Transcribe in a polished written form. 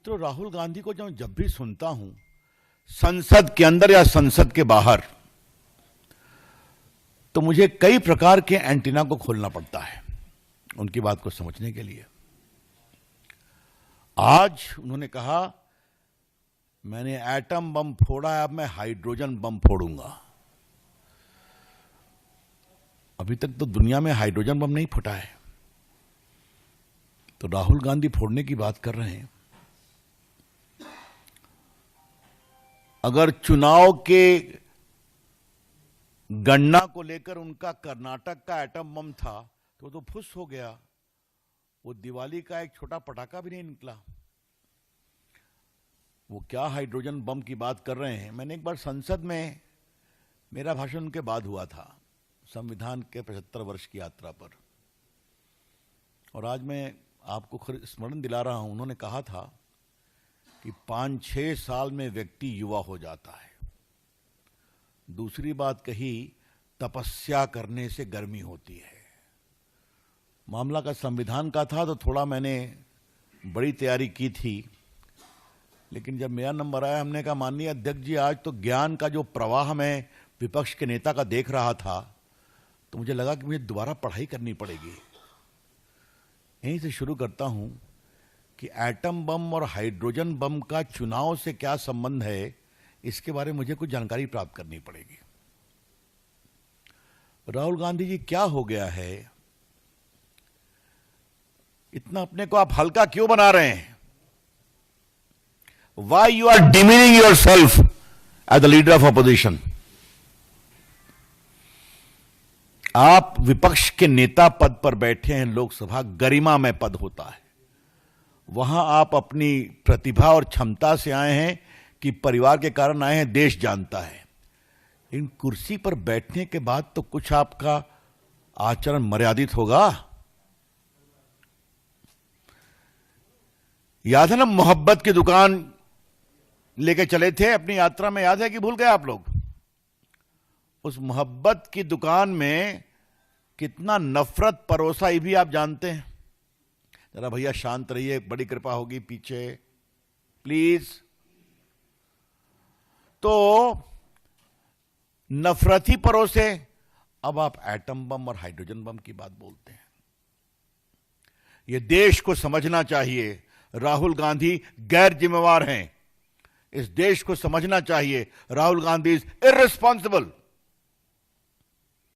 तो राहुल गांधी को जब भी सुनता हूं संसद के अंदर या संसद के बाहर, तो मुझे कई प्रकार के एंटीना को खोलना पड़ता है उनकी बात को समझने के लिए। आज उन्होंने कहा मैंने एटम बम फोड़ा है, अब मैं हाइड्रोजन बम फोड़ूंगा। अभी तक तो दुनिया में हाइड्रोजन बम नहीं फटा है, तो राहुल गांधी फोड़ने की बात कर रहे हैं। अगर चुनाव के गणना को लेकर उनका कर्नाटक का एटम बम था तो फुस हो गया, वो दिवाली का एक छोटा पटाखा भी नहीं निकला। वो क्या हाइड्रोजन बम की बात कर रहे हैं। मैंने एक बार संसद में, मेरा भाषण उनके बाद हुआ था संविधान के 75 वर्ष की यात्रा पर, और आज मैं आपको स्मरण दिला रहा हूं। उन्होंने कहा था कि 5-6 साल में व्यक्ति युवा हो जाता है। दूसरी बात कही, तपस्या करने से गर्मी होती है। मामला का संविधान का था तो थोड़ा मैंने बड़ी तैयारी की थी, लेकिन जब मेरा नंबर आया हमने कहा माननीय अध्यक्ष जी, आज तो ज्ञान का जो प्रवाह मैं विपक्ष के नेता का देख रहा था तो मुझे लगा कि मुझे दोबारा पढ़ाई करनी पड़ेगी। यहीं से शुरू करता हूं कि एटम बम और हाइड्रोजन बम का चुनाव से क्या संबंध है, इसके बारे में मुझे कुछ जानकारी प्राप्त करनी पड़ेगी। राहुल गांधी जी, क्या हो गया है, इतना अपने को आप हल्का क्यों बना रहे हैं? Why you are demeaning yourself as the leader of opposition? आप विपक्ष के नेता पद पर बैठे हैं, लोकसभा गरिमामय पद होता है, वहां आप अपनी प्रतिभा और क्षमता से आए हैं कि परिवार के कारण आए हैं, देश जानता है। इन कुर्सी पर बैठने के बाद तो कुछ आपका आचरण मर्यादित होगा। याद है ना, मोहब्बत की दुकान लेके चले थे अपनी यात्रा में, याद है कि भूल गए आप लोग? उस मोहब्बत की दुकान में कितना नफरत परोसा, ये भी आप जानते हैं। जरा भैया शांत रहिए, बड़ी कृपा होगी पीछे प्लीज। तो नफरत ही परोसे, अब आप एटम बम और हाइड्रोजन बम की बात बोलते हैं। यह देश को समझना चाहिए, राहुल गांधी गैर जिम्मेवार हैं। इस देश को समझना चाहिए, राहुल गांधी इज इर्रेस्पॉन्सिबल।